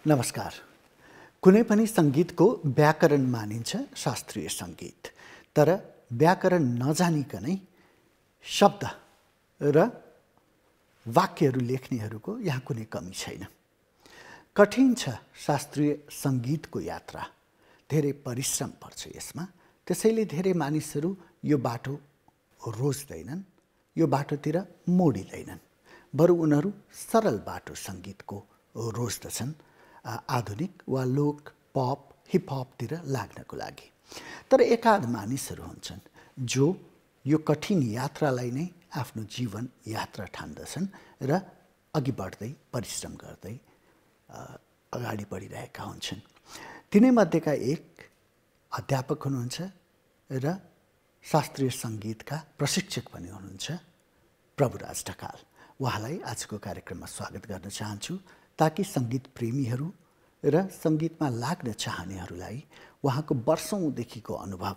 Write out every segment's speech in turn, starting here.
नमस्कार। कुनै पनि संगीतको व्याकरण मानिन्छ शास्त्रीय संगीत, तर व्याकरण नजानिकनै शब्द र वाक्यहरू लेख्नेहरूको यहाँ कुनै कमी छैन। कठिन छ शास्त्रीय संगीतको यात्रा, धेरै परिश्रम पर्छ यसमा। त्यसैले धेरै मानिसहरू यो बाटो रोज्दैनन्, यो बाटोतिर मोडिँदैनन्, बरु उनीहरू सरल बाटो संगीतको रोज्दछन्, आधुनिक वा लोक पप हिपहपतिर लाग्नको लागि। तर एकाध मानिसहरू हुन्छन् जो यो कठिन यात्रालाई नै आफ्नो जीवन यात्रा ठान्दछन् र अघि बढ्दै परिश्रम गर्दै अगाडि बढिरहेका हुन्छन्। तिनैमध्येका एक अध्यापक हुनुहुन्छ र शास्त्रीय संगीतका प्रशिक्षक पनि हुनुहुन्छ प्रभुराज ढकाल। उहाँलाई आजको कार्यक्रममा स्वागत गर्न चाहन्छु, ताकि संगीत प्रेमीहरू र संगीतमा लाग्न चाहनेहरूलाई उहाँको वर्षौंदेखिको अनुभव,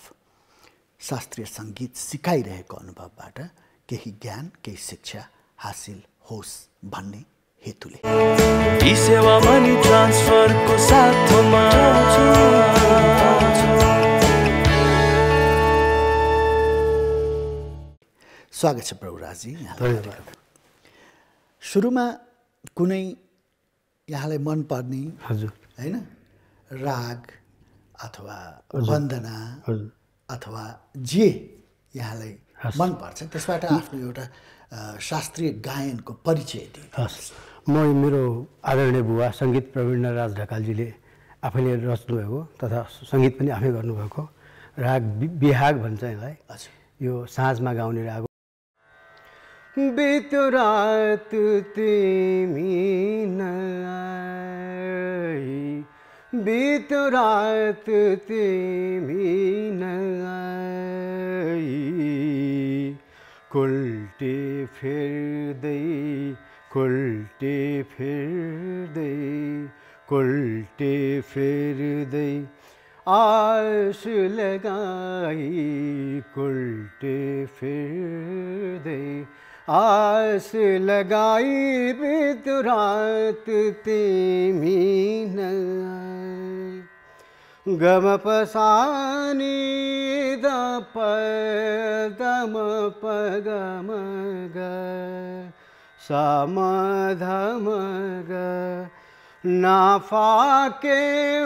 शास्त्रीय संगीत सिकाइरहेको अनुभवबाट केही ज्ञान, केही शिक्षा हासिल होस् भन्ने हेतुले। ई सेवा मनी ट्रान्सफरको साथमा स्वागत छ प्रभुराजजी। सुरुमा कुनै यहाँलाई मनपर्ने हैन राग अथवा वन्दना अथवा जे यहाँलाई मनपर्छ त्यसबाट आफ्नो एउटा शास्त्रीय गायनको परिचय दिनुहोस्। म मेरो आदरणीय बुवा सङ्गीत प्रवीण राज ढकालजीले आफैले रच्नुभएको तथा सङ्गीत पनि आफै गर्नुभएको राग बिहाग भन्छ यसलाई। यो साँझमा गाउने राग। बित्यो रात तिमी नआई, बित्यो रात तिमी नआई, कुल्टे फेर्दै कुल्टे फेर्दै कुल्टे फेर्दै आश लगाई, कुल्टे फेर्दै आश लगाई, बित्यो रात तिमी नआई। गम पसानी द प दम प गम ग सम धम ग नाफाके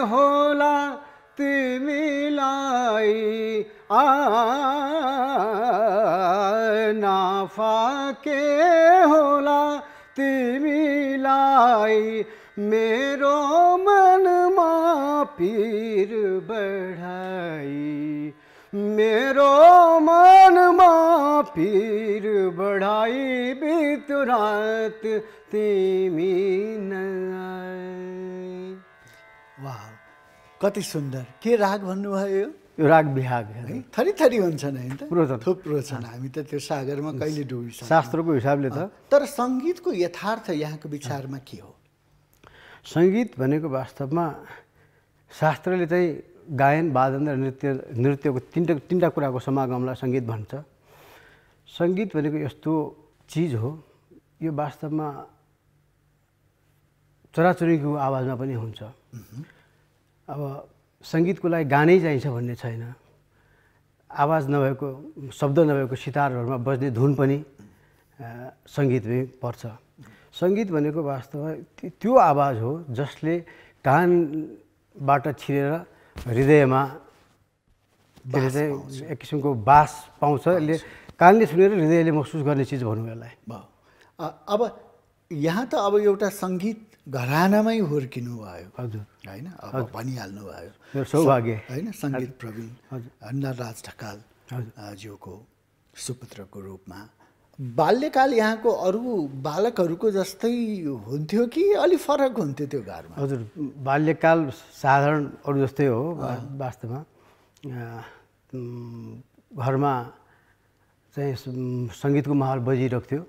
होला तिमीलाई नाफाके होला तिमीलाई, मेरो मनमा पीर बढाई, मेरो मनमा पीर बढाई, बित्यो रात तिमी नआई। वाह, कति सुन्दर। के राग भन्नुभयो? राग बिहाग है। थरी थरी हुन्छन् हैन त? रोचन थुप्रो छन्। हामी त त्यो सागरमा कहिले डुबिसक्दैनौँ शास्त्रको हिसाबले त। तर सङ्गीतको यथार्थ यहाँको विचारमा के हो? सङ्गीत भनेको वास्तवमा शास्त्रले चाहिँ गायन, वादन र नृत्यको तिनवटा कुराको समागमलाई सङ्गीत भन्छ। सङ्गीत भनेको यस्तो चिज हो, यो वास्तवमा चराचुरुङ्गीको आवाजमा पनि हुन्छ। अब सङ्गीतको लागि गानै चाहिन्छ भन्ने छैन। आवाज नभएको, शब्द नभएको सितारहरूमा बज्ने धुन पनि सङ्गीतमै पर्छ। सङ्गीत भनेको वास्तवमा त्यो आवाज हो जसले कानबाट छिरेर हृदयमा त्यसले चाहिँ एक किसिमको बास पाउँछ। यसले कानले सुनेर हृदयले महसुस गर्ने चिज भनौँ यसलाई। अब यहाँ त अब एउटा सङ्गीत घरानामै हुर्किनु भयो। हजुर होइन, अब भनिहाल्नु भयो। मेरो सौभाग्य होइन, सङ्गीत प्रवीण नरराज ढकाल ज्यूको सुपुत्रको रूपमा। बाल्यकाल यहाँको अरू बालकहरूको जस्तै हुन्थ्यो कि अलि फरक हुन्थ्यो त्यो घरमा? हजुर, बाल्यकाल साधारण अरू जस्तै हो। वास्तवमा घरमा चाहिँ सङ्गीतको माहौल बजिरहेको थियो।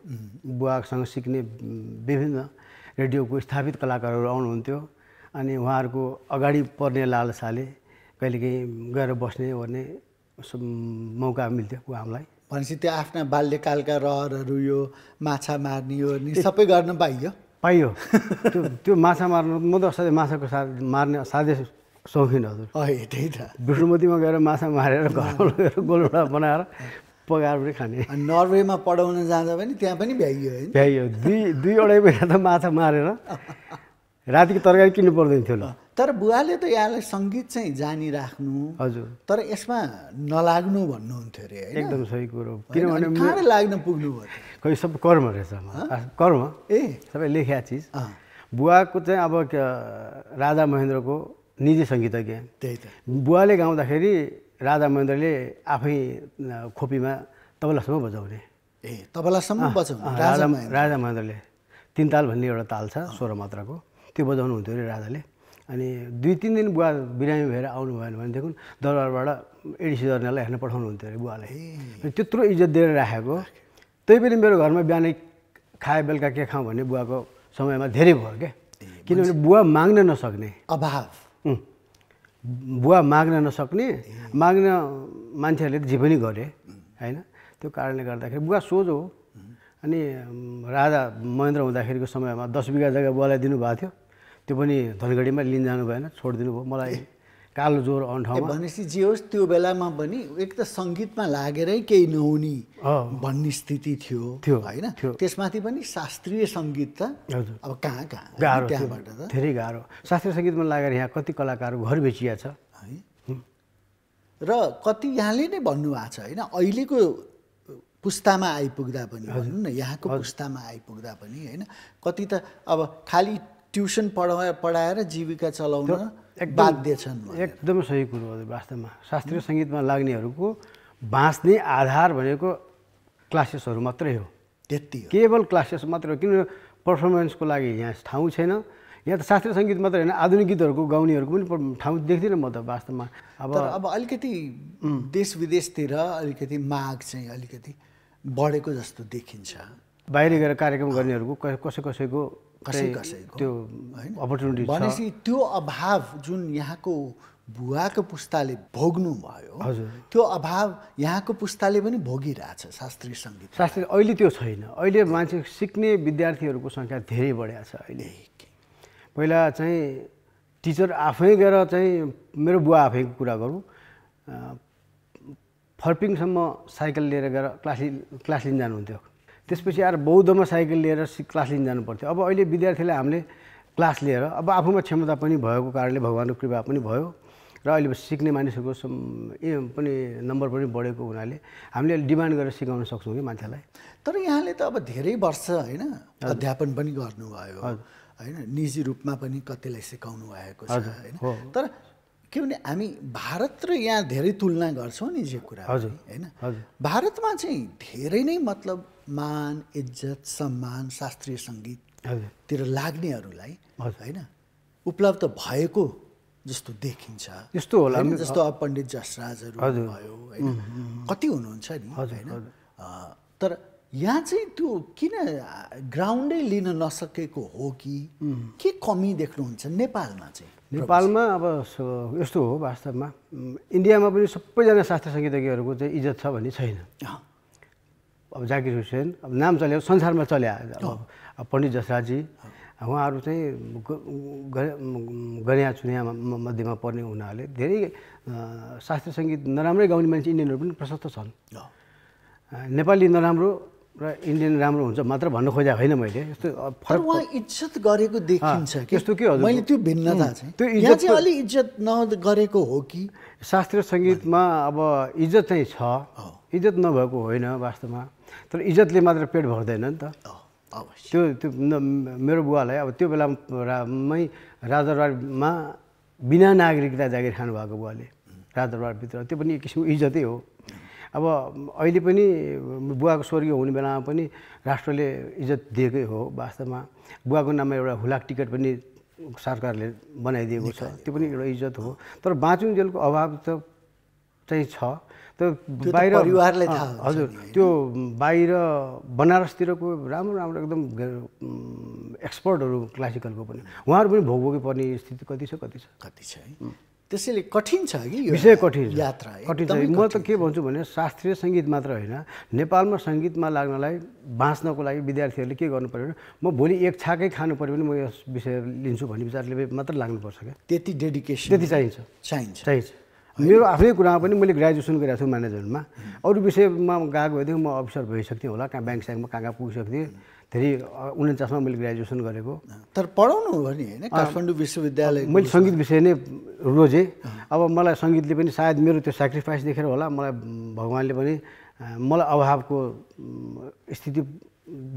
बुवासँग सिक्ने विभिन्न रेडियोको स्थापित कलाकारहरू आउनुहुन्थ्यो, अनि उहाँहरूको अगाडि पर्ने लालसाले कहिलेकाहीँ गएर बस्ने ओर्ने मौका मिल्थ्यो हामीलाई। भनेपछि त्यो आफ्ना बाल्यकालका रहरहरू, यो माछा मार्ने, यो सबै गर्न पाइयो। पाइयो त्यो माछा मार्नु म त असाध्यै माछाको मार्ने असाध्यै शौखिन हजुर त्यही त विष्णुमतीमा गएर माछा मारेर घरमा लगेर गोलभेडा बनाएर पकाएर पनि खाने नर्वेमा पढाउन जाँदा पनि त्यहाँ पनि भ्याइयो है भ्याइयो 2-2.5 महिना त माछा मारेर रातिको तरकारी किन्नु पर्दैन थियो ल तर बुवाले त यहाँलाई सङ्गीत चाहिँ जानिराख्नु हजुर तर यसमा नलाग्नु भन्नुहुन्थ्यो अरे होइन एकदम सही कुरो किनभने कहाँ लाग्न पुग्नु भयो खै सब कर्म रहेछ कर्म सबै लेख्या चिज बुवाको चाहिँ अब राजा महेन्द्रको निजी सङ्गीतज्ञ त्यही त बुवाले गाउँदाखेरि राजा महेन्द्रले आफै खोपीमा तबलासम्म बजाउने तबलासम्म बजाउने राजा महेन्द्रले 3 ताल भन्ने एउटा ताल छ 16 मात्राको त्यो बजाउनु हुन्थ्यो अरे राजाले अनि 2-3 दिन बुवा बिरामी भएर आउनु भएन भनेदेखि दरबारबाट एडिसी जर्नललाई हेर्न पठाउनु हुन्थ्यो अरे बुवालाई त्यत्रो इज्जत दिएर राखेको त्यही पनि मेरो घरमा बिहानै खाए बेलुका के खाउँ भन्ने बुवाको समयमा धेरै भयो क्या किनभने बुवा माग्न नसक्ने अभाव बुवा माग्न नसक्ने माग्न मान्छेहरूले जे पनि गरे होइन त्यो कारणले गर्दाखेरि बुवा सोझो हो अनि राजा महेन्द्र हुँदाखेरिको समयमा 10 बिघा जग्गा बुवालाई दिनुभएको थियो त्यो पनि धनगढीमा लिन जानु भएन छोडिदिनु भयो मलाई कालो ज्वरो आउने ठाउँमा भनेपछि जे होस् त्यो बेलामा पनि एक त सङ्गीतमा लागेरै केही नहुने भन्ने स्थिति थियो होइन त्यसमाथि पनि शास्त्रीय सङ्गीत त अब कहाँ गाह्रो त्यहाँबाट त धेरै गाह्रो शास्त्रीय सङ्गीतमा लागेर यहाँ कति कलाकारहरू घर बेचिया छ है र कति यहाँले नै भन्नुभएको छ होइन अहिलेको पुस्तामा आइपुग्दा पनि भनौँ न यहाँको पुस्तामा आइपुग्दा पनि होइन कति त अब खालि ट्युसन पढाएर जीविका चलाउन बाध्य छन् एकदम सही कुरो हो वास्तवमा शास्त्रीय सङ्गीतमा लाग्नेहरूको बाँच्ने आधार भनेको क्लासेसहरू मात्रै हो त्यति केवल क्लासेस मात्रै हो किनभने पर्फर्मेन्सको लागि यहाँ ठाउँ छैन यहाँ त शास्त्रीय सङ्गीत मात्रै होइन आधुनिक गीतहरूको गाउनेहरूको पनि ठाउँ देख्दिनँ म त वास्तवमा अब अलिकति देश विदेशतिर अलिकति माग चाहिँ अलिकति बढेको जस्तो देखिन्छ बाहिर गएर कार्यक्रम गर्नेहरूको कसैको त्यो अपर्च्युनिटी छ भनेपछि त्यो अभाव जुन यहाँको बुवाको पुस्ताले भोग्नु भयो त्यो अभाव यहाँको पुस्ताले पनि भोगिरहेछ शास्त्रीय सङ्गीत शास्त्रीय अहिले त्यो छैन अहिले मान्छे सिक्ने विद्यार्थीहरूको सङ्ख्या धेरै बढेको छ अहिले पहिला चाहिँ टिचर आफै गएर चाहिँ मेरो बुवा आफैको कुरा गरौँ फर्पिङसम्म साइकल लिएर गएर क्लास लिन जानुहुन्थ्यो त्यसपछि आएर बौद्धमा साइकल लिएर क्लास लिन जानु पर्थ्यो अब अहिले विद्यार्थीलाई हामीले क्लास लिएर अब आफूमा क्षमता पनि भएको कारणले भगवानको कृपा पनि भयो र अहिले सिक्ने मानिसहरूको पनि नम्बर पनि बढेको हुनाले हामीले डिमान्ड गरेर सिकाउन सक्छौँ कि मान्छेलाई तर यहाँले त अब धेरै वर्ष होइन अध्यापन पनि गर्नुभयो होइन निजी रूपमा पनि कतिलाई सिकाउनु भएको छ होइन तर के भने हामी भारत र यहाँ धेरै तुलना गर्छौँ नि जे कुरा होइन भारतमा चाहिँ धेरै नै मतलब मान इज्जत सम्मान शास्त्रीय सङ्गीततिर लाग्नेहरूलाई होइन उपलब्ध भएको जस्तो देखिन्छ यस्तो होला जस्तो अब पण्डित जसराजहरू भयो होइन कति हुनुहुन्छ नि होइन तर यहाँ चाहिँ त्यो किन ग्राउन्डै लिन नसकेको हो कि के कमी देख्नुहुन्छ नेपालमा चाहिँ नेपालमा अब यस्तो हो वास्तवमा इन्डियामा पनि सबैजना शास्त्रीय सङ्गीतज्ञहरूको चाहिँ इज्जत छ भन्ने छैन अब जाकिर हुसेन अब नाम चल्यो संसारमा चल्या अब पण्डित जसराजी उहाँहरू चाहिँ गन्या चुनिया मध्येमा पर्ने हुनाले धेरै शास्त्रीय सङ्गीत नराम्रै गाउने मान्छे इन्डियनहरू पनि प्रशस्त छन् नेपाली नराम्रो र इन्डियन राम्रो हुन्छ मात्र भन्न खोजेको होइन मैले यस्तो फरक उहाँ इज्जत गरेको देखिन्छ त्यस्तो के हजुर मैले त्यो भिन्नता चाहिँ त्यो इज्जत चाहिँ अलि इज्जत नगरेको हो कि शास्त्रीय सङ्गीतमा अब इज्जत चाहिँ छ इज्जत नभएको होइन वास्तवमा तर इज्जतले मात्र पेट भर्दैन नि त त्यो मेरो बुवालाई अब त्यो बेलामै राजदरबारमा बिना नागरिकता जागिर खानुभएको बुवाले राजदरबारभित्र त्यो पनि एक किसिमको इज्जतै हो अब अहिले पनि बुवाको स्वर्गीय हुने बेलामा पनि राष्ट्रले इज्जत दिएकै हो वास्तवमा बुवाको नाममा एउटा हुलाक टिकट पनि सरकारले बनाइदिएको छ त्यो पनि एउटा इज्जत हो तर बाँचुन्जेलको अभाव त चाहिँ छ त्यो बाहिर परिवारले थाहा हजुर त्यो बाहिर बनारसतिरको राम्रो राम्रो एकदम एक्सपर्टहरू क्लासिकलको पनि उहाँहरू पनि भोग्नु पर्ने स्थिति कति छ है त्यसैले कठिन छ कि यो विषय कठिन छ यात्रा कठिन छ म त के भन्छु भने शास्त्रीय सङ्गीत मात्र होइन नेपालमा सङ्गीतमा लाग्नलाई बाँच्नको लागि विद्यार्थीहरूले के गर्नु पर्यो भने म भोलि एक छाकै खानु पऱ्यो भने म यस विषय लिन्छु भन्ने विचारले मात्र लाग्नुपर्छ क्या त्यति डेडिकेसन त्यति चाहिन्छ मेरो आफ्नै कुरामा पनि मैले ग्रेजुएसन गरेको छु म्यानेजमेन्टमा अरू विषयमा गएको भएदेखि म अफिसर भइसक्थेँ होला कहाँ ब्याङ्क स्याङ्कमा कहाँ पुगिसक्थेँ धेरै 49मा मैले ग्रेजुएसन गरेको तर पढाउनु हो नि होइन काठमाडौँ विश्वविद्यालय मैले सङ्गीत विषय नै रोजेँ अब मलाई सङ्गीतले पनि सायद मेरो त्यो सेक्रिफाइस देखेर होला मलाई भगवान्ले पनि मलाई अभावको स्थिति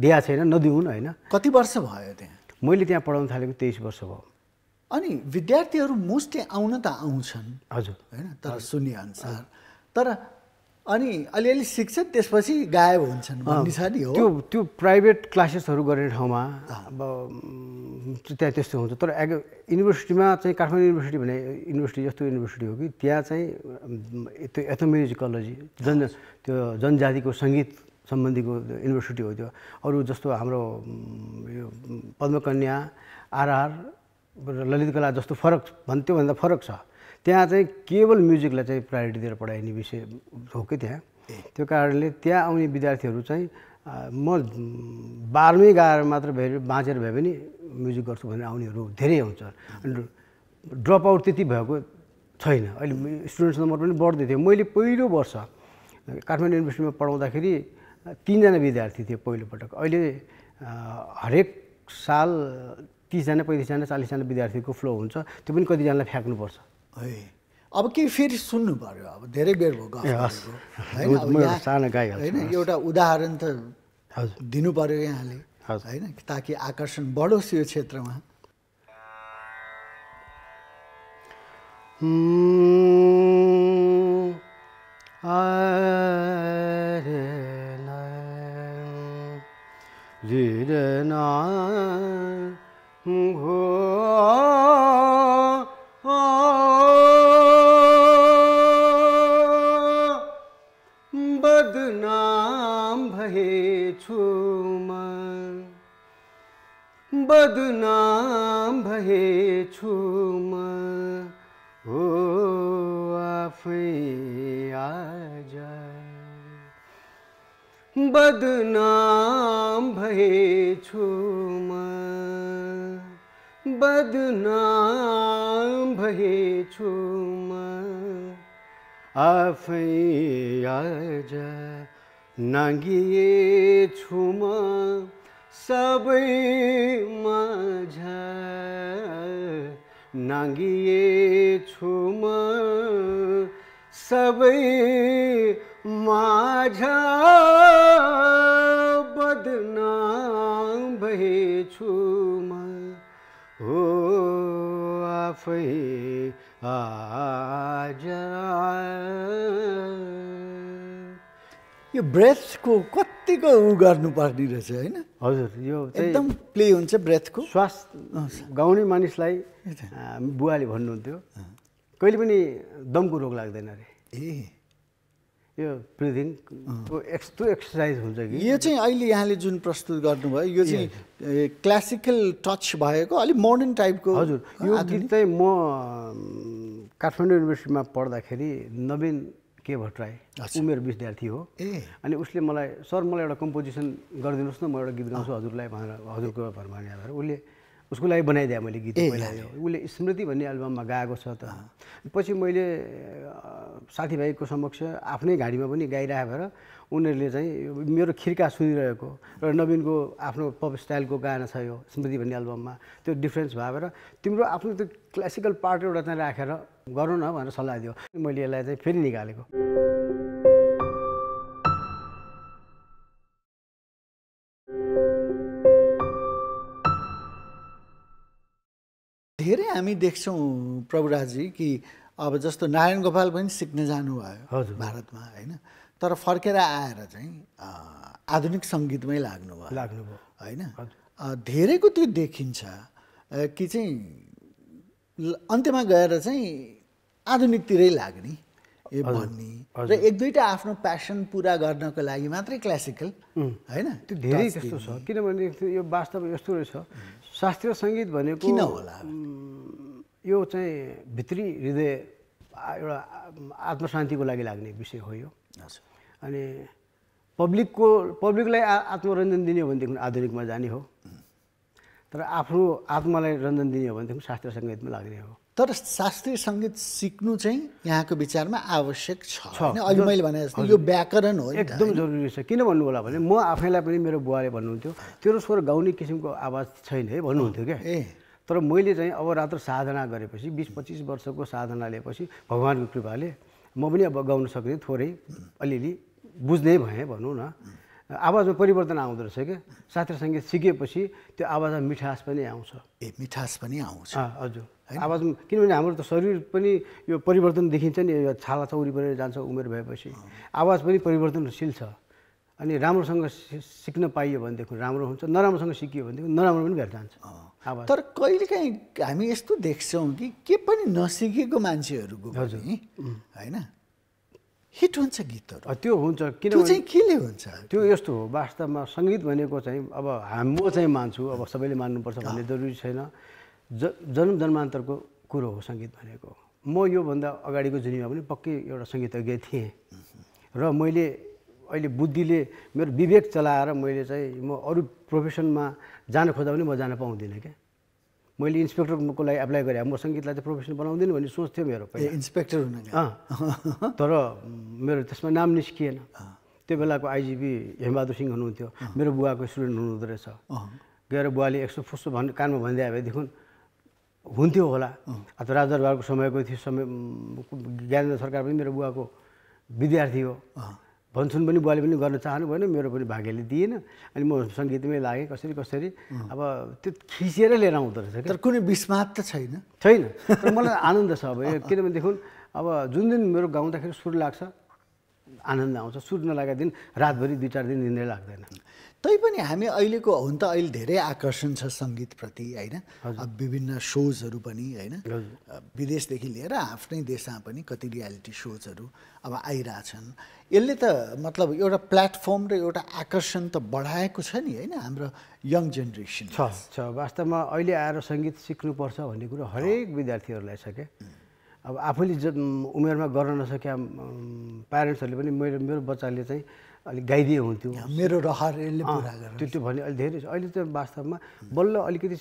दिएको छैन नदिउन् होइन कति वर्ष भयो त्यहाँ मैले त्यहाँ पढाउन थालेको 23 वर्ष भयो अनि विद्यार्थीहरू मोस्टली आउन त आउँछन् हजुर होइन तर सुन्नेअनुसार तर अनि अलिअलि सिक्छ त्यसपछि गायब हुन्छन् भन्ने छ नि हो त्यो प्राइभेट क्लासेसहरू गर्ने ठाउँमा अब त्यहाँ त्यस्तो हुन्छ तर युनिभर्सिटीमा चाहिँ काठमाडौँ युनिभर्सिटी भने युनिभर्सिटी जस्तो युनिभर्सिटी हो कि त्यहाँ चाहिँ त्यो एथोम्युजिकोलोजी त्यो जनजातिको सङ्गीत सम्बन्धीको युनिभर्सिटी हो त्यो अरू जस्तो हाम्रो यो पद्मकन्या आरआर ललित कला जस्तो फरक त्योभन्दा फरक छ त्यहाँ चाहिँ केवल म्युजिकलाई चाहिँ प्रायोरिटी दिएर पढाइने विषय हो कि त्यहाँ त्यो कारणले त्यहाँ आउने विद्यार्थीहरू चाहिँ म 12वीं गाएर मात्र भए बाँचेर भए पनि म्युजिक गर्छु भनेर आउनेहरू धेरै हुन्छ ड्रप आउट त्यति भएको छैन अहिले स्टुडेन्ट्स नम्बर पनि बढ्दै थियो मैले पहिलो वर्ष काठमाडौँ युनिभर्सिटीमा पढाउँदाखेरि 3 जना विद्यार्थी थिए पहिलोपटक अहिले हरेक साल 30 जना 35 जना 40 जना विद्यार्थीको फ्लो हुन्छ त्यो पनि कतिजनालाई फ्याँक्नुपर्छ है अब के फेरि सुन्नु पर्यो अब धेरै बेर भयो होइन एउटा उदाहरण त दिनु पर्यो यहाँले होइन ताकि आकर्षण बढोस् यो क्षेत्रमा बदनाम भएछु म हो आफै आज बदनाम भएछु म बदनाम भएछु म आफै आज नाङ्गिएछु म सबै माझ नाङ्गिएछु म सबै माझ बदनाम भएछु म हो आफै आज यो ब्रेथको कतिको गर्नुपर्ने रहेछ होइन हजुर यो एकदम प्ले हुन्छ ब्रेथको श्वास गाउने मानिसलाई बुवाले भन्नुहुन्थ्यो कहिले पनि दमको रोग लाग्दैन अरे यो ब्रिदिङ यस्तो एक्सर्साइज हुन्छ कि यो चाहिँ अहिले यहाँले जुन प्रस्तुत गर्नुभयो यो चाहिँ क्लासिकल टच भएको अलिक मोडर्न टाइपको हजुर यो गीत चाहिँ म काठमाडौँ युनिभर्सिटीमा पढ्दाखेरि नवीन के भट्टराई उमेर विद्यार्थी हो अनि उसले मलाई सर मलाई एउटा कम्पोजिसन गरिदिनुहोस् न म एउटा गीत गाउँछु हजुरलाई भनेर हजुरको भरमा भनेर उसले उसको लागि बनाइदिएँ मैले गीत पहिला उसले स्मृति भन्ने एल्बममा गाएको छ त पछि मैले साथीभाइको समक्ष आफ्नै गाडीमा पनि गाइरहेको भएर उनीहरूले चाहिँ मेरो खिर्का सुनिरहेको र नवीनको आफ्नो पप स्टाइलको गाना छ यो स्मृति भन्ने एल्बममा त्यो डिफ्रेन्स भएर तिम्रो आफ्नो त्यो क्लासिकल पार्ट एउटा चाहिँ राखेर गरौँ न भनेर सल्लाह दियो मैले यसलाई चाहिँ फेरि निकालेको धेरै हामी देख्छौँ प्रभुराजी कि अब जस्तो नारायण गोपाल पनि सिक्न जानुभयो भारतमा होइन तर फर्केर आएर चाहिँ आधुनिक सङ्गीतमै लाग्नुभयो होइन धेरैको त्यो देखिन्छ कि चाहिँ अन्त्यमा गएर चाहिँ आधुनिकतिरै लाग्ने भन्ने र एक दुईवटा आफ्नो प्यासन पुरा गर्नको लागि मात्रै क्लासिकल होइन त्यो धेरै त्यस्तो छ किनभने यो वास्तव यस्तो रहेछ शास्त्रीय सङ्गीत भनेको किन होला यो चाहिँ भित्री हृदय एउटा आत्मशान्तिको लागि लाग्ने विषय हो यो। अनि पब्लिकलाई आत्मरञ्जन दिने हो भनेदेखि आधुनिकमा जाने हो, तर आफ्नो आत्मालाई रञ्जन दिने हो भनेदेखि शास्त्रीय सङ्गीतमा लाग्ने हो। तर शास्त्रीय सङ्गीत सिक्नु चाहिँ यहाँको विचारमा आवश्यक छ होइन? अहिले मैले भने जस्तो यो व्याकरण हो, एकदम जरुरी छ। किन भन्नु होला भने म आफैलाई पनि मेरो बुवाले भन्नुहुन्थ्यो तेरो स्वर गाउने किसिमको आवाज छैन है भन्नुहुन्थ्यो क्या। तर मैले चाहिँ अब रात्र साधना गरेपछि 20-25 वर्षको साधना लिएपछि भगवान्को कृपाले म पनि अब गाउन सक्ने थोरै अलिअलि बुझ्दै भएँ भनौँ न। आवाजमा परिवर्तन आउँदो रहेछ क्या। शास्त्रीय सङ्गीत सिकेपछि त्यो आवाजमा मिठास पनि आउँछ। मिठास पनि आउँछ। हजुर, आवाजमा। किनभने हाम्रो त शरीर पनि यो परिवर्तन देखिन्छ नि, छाला चौरी बनेर जान्छ उमेर भएपछि। आवाज पनि परिवर्तनशील छ। अनि राम्रोसँग सिक्न पाइयो भनेदेखि राम्रो हुन्छ, नराम्रोसँग सिकियो भनेदेखि नराम्रो पनि भएर जान्छ आवाज। तर कहिलेकाहीँ हामी यस्तो देख्छौँ कि के पनि नसिकेको मान्छेहरूको पनि होइन हिट हुन्छ गीतहरू। त्यो हुन्छ। त्यो चाहिँ केले हुन्छ? त्यो यस्तो हो, वास्तवमा सङ्गीत भनेको चाहिँ अब म चाहिँ मान्छु, अब सबैले मान्नुपर्छ भन्ने जरुरी छैन। जन्म जन्मान्तरको कुरो हो सङ्गीत भनेको। म योभन्दा अगाडिको जुनीमा पनि पक्कै एउटा सङ्गीतज्ञ थिएँ र मैले अहिले बुद्धिले मेरो विवेक चलाएर मैले चाहिँ म अरू प्रोफेसनमा जान खोज्दा पनि म जान पाउँदिनँ क्या। मैले इन्सपेक्टरको लागि एप्लाई गरेँ, म सङ्गीतलाई चाहिँ प्रोफेसन बनाउँदिनँ भन्ने सोच थियो मेरो पहिला। इन्सपेक्टर हुन तर मेरो त्यसमा नाम निस्किएन। त्यो बेलाको आइजिपी हेमबहादुर सिंह हुनुहुन्थ्यो, मेरो बुवाको स्टुडेन्ट हुनुहुँदो रहेछ। गएर बुवाले यसो फुस्सो कानमा भन्दै आयो भएदेखि हुन्थ्यो होला। अथवा राजदरबारको समयको थियो, ज्ञानेन्द्र सरकार पनि मेरो बुवाको विद्यार्थी हो भन्छन् पनि। बुवाले पनि गर्न चाहनु भएन, मेरो पनि भाग्यले दिएन। अनि म सङ्गीतमै लागेँ कसरी। अब त्यो खिचेर लिएर आउँदो रहेछ। तर कुनै विस्मात त छैन? तर मलाई आनन्द छ अब। किनभनेदेखि अब जुन दिन मेरो गाउँदाखेरि सुर लाग्छ आनन्द आउँछ, सुर नलागेको दिन रातभरि 2-4 दिन निन्द्रै लाग्दैन। तैपनि हामी अहिलेको हुन त अहिले धेरै आकर्षण छ सङ्गीतप्रति होइन? विभिन्न सोजहरू पनि होइन, विदेशदेखि लिएर आफ्नै देशमा पनि कति रियालिटी सोजहरू अब आइरहेछन्। यसले त मतलब एउटा प्लेटफर्म र एउटा आकर्षण त बढाएको छ नि होइन हाम्रो यङ जेनेरेसन छ। वास्तवमा अहिले आएर सङ्गीत सिक्नुपर्छ भन्ने कुरो हरेक विद्यार्थीहरूलाई छ क्या। अब आफूले उमेरमा गर्न नसक्या प्यारेन्ट्सहरूले पनि मेरो बच्चाले चाहिँ अलिक गाइदिए हुन्थ्यो, मेरो रहर यसले पुरा गर्छ त्यो भने अहिले धेरै। अहिले चाहिँ वास्तवमा बल्ल अलिकति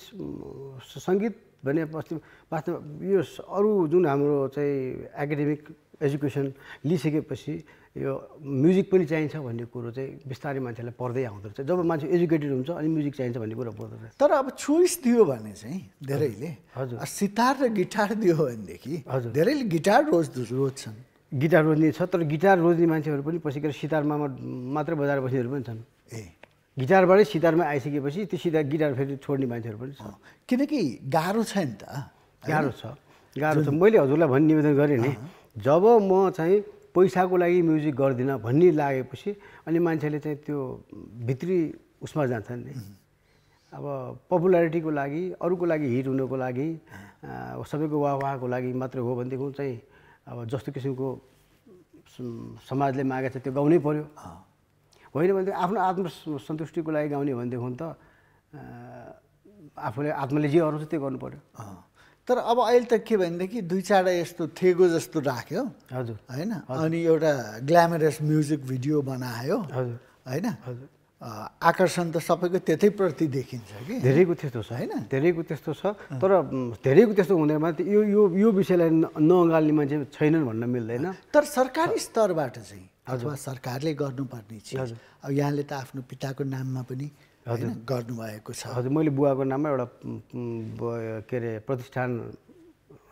सङ्गीत भने वास्तवमा यो अरू जुन हाम्रो चाहिँ एकाडेमिक एजुकेसन लिइसकेपछि यो म्युजिक पनि चाहिन्छ भन्ने कुरो चाहिँ बिस्तारै मान्छेलाई पर्दै आउँदो रहेछ। जब मान्छे एजुकेटेड हुन्छ अनि म्युजिक चाहिन्छ भन्ने कुरो पर्दो रहेछ। तर अब चोइस दियो भने चाहिँ धेरैले सितार र गिटार दियो भनेदेखि धेरैले गिटार रोज्छन्। गिटार रोज्ने छ, तर गिटार रोज्ने मान्छेहरू पनि पछि गएर सितारमा मात्रै बजाएर बस्नेहरू पनि छन्। गिटारबाटै सितारमा आइसकेपछि त्यो सिधा गिटार फेरि छोड्ने मान्छेहरू पनि छ। किनकि गाह्रो छ नि त। गाह्रो छ। मैले हजुरलाई भन्ने निवेदन गरेँ नि, जब म चाहिँ पैसाको लागि म्युजिक गर्दिनँ भन्ने लागेपछि अनि मान्छेले चाहिँ त्यो भित्री उसमा जान्छन् नि। अब पपुलारिटीको लागि, अरूको लागि हिट हुनको लागि, सबैको वाहको लागि मात्रै हो भनेदेखि चाहिँ अब जस्तो किसिमको समाजले मागेको छ त्यो गाउनै पर्यो। होइन भनेदेखि आफ्नो आत्मसन्तुष्टिको लागि गाउने भनेदेखि त आत्माले जे अरू छ त्यो गर्नु पर्यो। तर अब अहिले त के भनेदेखि 2-4 यस्तो थेगो जस्तो राख्यो हजुर होइन, अनि एउटा ग्ल्यामरस म्युजिक भिडियो बनायो होइन, आकर्षण त सबैको त्यतैप्रति देखिन्छ कि। धेरैको त्यस्तो छ होइन, धेरैको त्यस्तो छ। तर धेरैको त्यस्तो हुँदैन मात्रै यो विषयलाई नअँगाल्ने मान्छे छैनन् भन्न मिल्दैन। तर सरकारी स्तरबाट चाहिँ अथवा सरकारले गर्नुपर्ने चिज, अब यहाँले त आफ्नो पिताको नाममा पनि होइन गर्नुभएको छ। हजुर, मैले बुवाको नाममा एउटा के अरे प्रतिष्ठान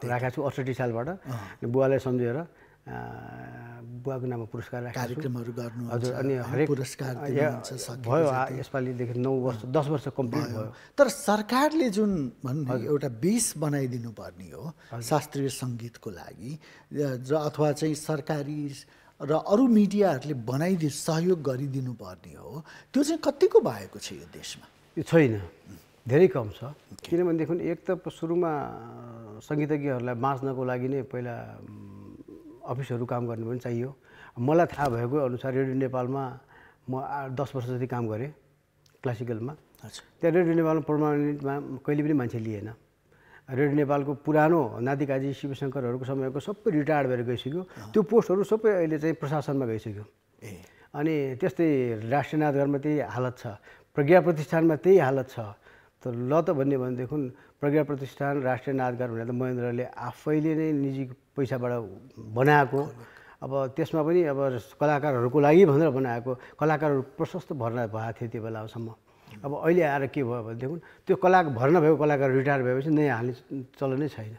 राखेको छु 68 सालबाट। बुवालाई सम्झेर बुवाको नाममा पुरस्कार राखेको कार्यक्रमहरू गर्नु। हजुर, अनि हरेक पुरस्कार भयो यसपालिदेखि 10 वर्ष कम्प्लिट भयो। तर सरकारले जुन भन्ने एउटा बेस बनाइदिनु पर्ने हो शास्त्रीय सङ्गीतको लागि, अथवा चाहिँ सरकारी र अरू मिडियाहरूले सहयोग गरिदिनु पर्ने हो, त्यो चाहिँ कतिको भएको छ यो देशमा? यो छैन, धेरै कम छ। किनभनेदेखि एक त सुरुमा सङ्गीतज्ञहरूलाई बाँच्नको लागि नै पहिला अफिसहरू काम गर्ने पनि चाहियो। मलाई थाहा भएको अनुसार रेडियो नेपालमा म 10 वर्ष जति काम गरेँ क्लासिकलमा। त्यहाँ रेडियो नेपालमा पर्मानेन्टमा कहिले पनि मान्छे लिएन। रेडियो नेपालको पुरानो नातिकाजी शिवशङ्करहरूको समयको सबै रिटायर्ड भएर गइसक्यो। त्यो पोस्टहरू सबै अहिले चाहिँ प्रशासनमा गइसक्यो। अनि त्यस्तै राष्ट्रिय नाचघरमा त्यही हालत छ, प्रज्ञा प्रतिष्ठानमा त्यही हालत छ। तर ल त भनेदेखि प्रज्ञा प्रतिष्ठान राष्ट्रिय नाचघर भनेर त महेन्द्रले आफैले नै निजी पैसाबाट बनाएको। अब त्यसमा पनि अब कलाकारहरूको लागि भनेर बनाएको, कलाकारहरू प्रशस्त भर्ना भएको थियो त्यो बेलासम्म। अब अहिले आएर के भयो भनेदेखि त्यो भर्ना भएको कलाकार रिटायर भएपछि नयाँ हाल्ने चलनै छैन।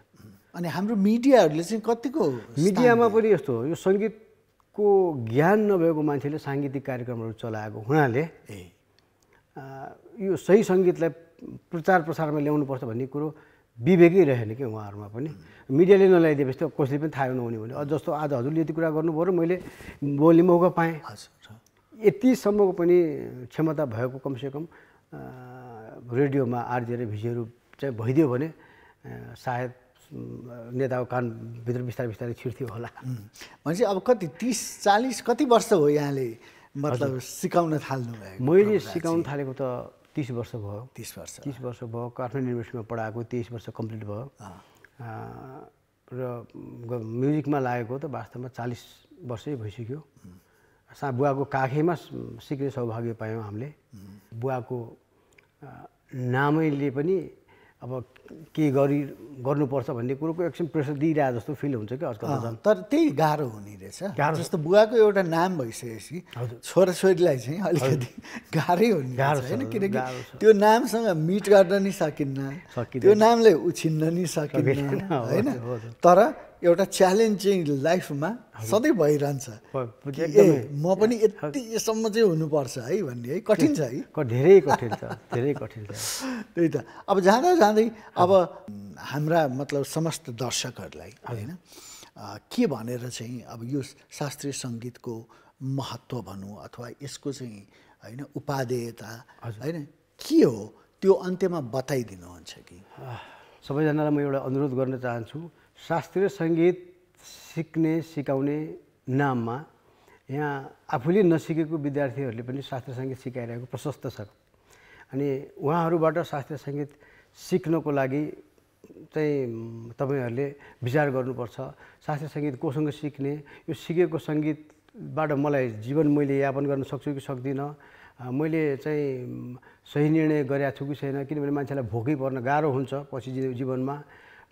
अनि हाम्रो मिडियाहरूले चाहिँ कतिको मिडियामा पनि यस्तो हो, यो सङ्गीतको ज्ञान नभएको मान्छेले साङ्गीतिक कार्यक्रमहरू चलाएको हुनाले यो सही सङ्गीतलाई प्रचार प्रसारमा ल्याउनुपर्छ भन्ने कुरो विवेकै रहेन कि उहाँहरूमा पनि। मिडियाले नल्याइदिएपछि त कसैले पनि थाहा नहुने भने जस्तो आज हजुरले यति कुरा गर्नुभयो र मैले बोल्ने मौका पाएँ। यतिसम्मको पनि क्षमता भएको कमसेकम रेडियोमा आरजे र भिजेहरू चाहिँ भइदियो भने सायद नेताको कानभित्र बिस्तारै बिस्तारै छिर्थ्यो होला। भनेपछि अब कति 30-40 कति वर्ष हो यहाँले मतलब सिकाउन थाल्नु भएको? मैले सिकाउन थालेको त 30 वर्ष भयो। 30 वर्ष भयो। काठमाडौँ युनिभर्सिटीमा पढाएको 23 वर्ष कम्प्लिट भयो। र म्युजिकमा लागेको त वास्तवमा 40 वर्षै भइसक्यो। बुवाको काखैमा सिक्ने सौभाग्य पायौँ हामीले। बुवाको नामैले पनि अब के गर्नुपर्छ भन्ने कुरोको एकछिन प्रेसर दिइरहेको जस्तो फिल हुन्छ कि आजकल त। तर त्यही गाह्रो हुने रहेछ। जस्तो बुवाको एउटा नाम भइसकेपछि छोराछोरीलाई चाहिँ अलिकति गाह्रै हुने होइन, किनकि त्यो नामसँग मिट गर्न नि सकिन्न, त्यो नामले उछिन्न नि सकिन्न होइन। तर एउटा च्यालेन्ज चाहिँ लाइफमा सधैँ भइरहन्छ, म पनि यतिसम्म चाहिँ हुनुपर्छ है भन्ने है। कठिन छ है, धेरै कठिन छ, धेरै कठिन छ। त्यही त। अब जाँदा जाँदै अब हाम्रा मतलब समस्त दर्शकहरूलाई होइन के भनेर चाहिँ अब यो शास्त्रीय सङ्गीतको महत्त्व भनौँ अथवा यसको चाहिँ होइन उपादेयता होइन के हो त्यो अन्त्यमा बताइदिनुहुन्छ कि? सबैजनालाई म एउटा अनुरोध गर्न चाहन्छु, शास्त्रीय सङ्गीत सिक्ने सिकाउने नाममा यहाँ आफूले नसिकेको विद्यार्थीहरूले पनि शास्त्रीय सङ्गीत सिकाइरहेको प्रशस्त छ। अनि उहाँहरूबाट शास्त्रीय सङ्गीत सिक्नको लागि चाहिँ तपाईँहरूले विचार गर्नुपर्छ। शास्त्रीय सङ्गीत कोसँग सिक्ने, यो सिकेको सङ्गीतबाट मलाई जीवन मैले यापन गर्न सक्छु कि सक्दिनँ, मैले चाहिँ सही निर्णय गरेको छु कि छैन। किनभने मान्छेलाई भोकै पर्न गाह्रो हुन्छ पछि जीवनमा।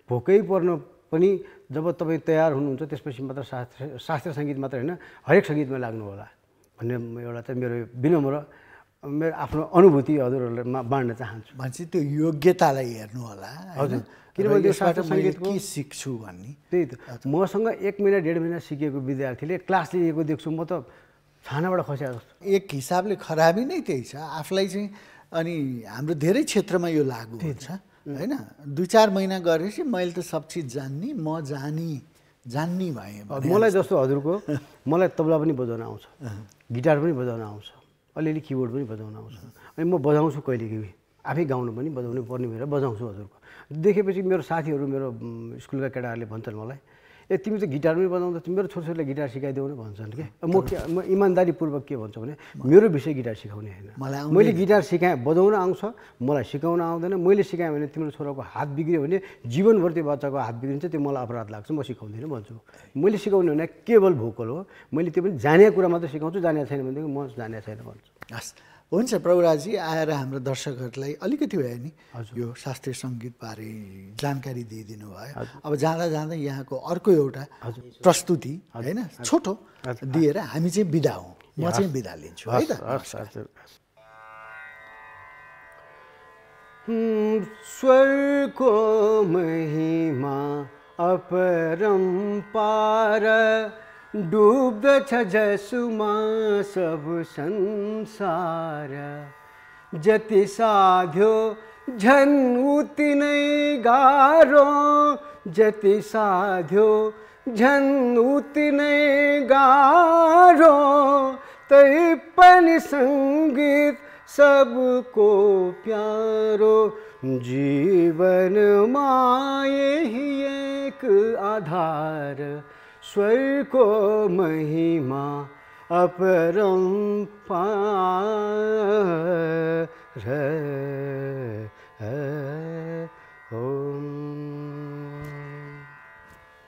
भोकै पर्न पनि जब तपाईँ तयार हुनुहुन्छ त्यसपछि मात्र शास्त्रीय सङ्गीत मात्र होइन हरेक सङ्गीतमा लाग्नु होला भन्ने एउटा चाहिँ मेरो विनम्र मेरो आफ्नो अनुभूति हजुरहरूलाई बाँड्न चाहन्छु। भनेपछि त्यो योग्यतालाई हेर्नु होला। हजुर, किनभने त्यो शास्त्रीय सङ्गीतको के सिक्छु भन्ने त्यही त। मसँग 1 महिना 1.5 महिना सिकेको विद्यार्थीले क्लास लिएको देख्छु म त छानाबाट खस्या जस्तो। एक हिसाबले खराबी नै त्यही छ आफूलाई चाहिँ। अनि हाम्रो धेरै क्षेत्रमा यो लागु हुन्छ होइन। 2-4 महिना गरेपछि मैले त सब चिज जान्ने, म जान्ने भएँ। मलाई जस्तो हजुरको मलाई तबला पनि बजाउन आउँछ, गिटार पनि बजाउन आउँछ, अलिअलि किबोर्ड पनि बजाउन आउँछ। अनि म बजाउँछु कहिलेकाहीँ, आफै गाउनु पनि बजाउनु पर्ने भएर बजाउँछु हजुरको। देखेपछि मेरो साथीहरू मेरो स्कुलका केटाहरूले भन्छन् मलाई, ए तिमी त गिटार पनि बजाउँदा तिमी मेरो छोराछोरीलाई गिटार सिकाइदेऊ न भन्छन् कि। म इमान्दारीपूर्वक के भन्छु भने मेरो विषय गिटार सिकाउने होइन। मैले गिटार सिकाएँ, बजाउन आउँछ, मलाई सिकाउन आउँदैन। मैले सिकाएँ भने तिम्रो छोराको हात बिग्रियो भने जीवनभर त्यो बच्चाको हात बिग्रिन्छ, त्यो मलाई अपराध लाग्छ, म सिकाउँदिनँ भन्छु। मैले सिकाउने भने केवल भोकल हो, मैले त्यो पनि जानेको कुरा मात्रै सिकाउँछु, जानेको छैन भनेदेखि म जानेको छैन भन्छु। हस्, हुन्छ प्रभुराजी, आएर हाम्रो दर्शकहरूलाई अलिकति भए नि यो शास्त्रीय सङ्गीतबारे जानकारी दिइदिनु भयो। अब जाँदा जाँदा यहाँको अर्को एउटा प्रस्तुति होइन छोटो दिएर हामी चाहिँ बिदा हौँ, म चाहिँ बिदा लिन्छु है त। स्वर्गको महिमा अपरम्पार डुब्दछ जसुमा सब संसार। जति साध्यो झन् उति नै गाह्रो, जति साध्यो झन् उति नै गाह्रो। तै पनि सङ्गीत सबको प्यारो, जीवनमा यही एक आधार। स्वर्गको महिमा अपरम्पार। ओम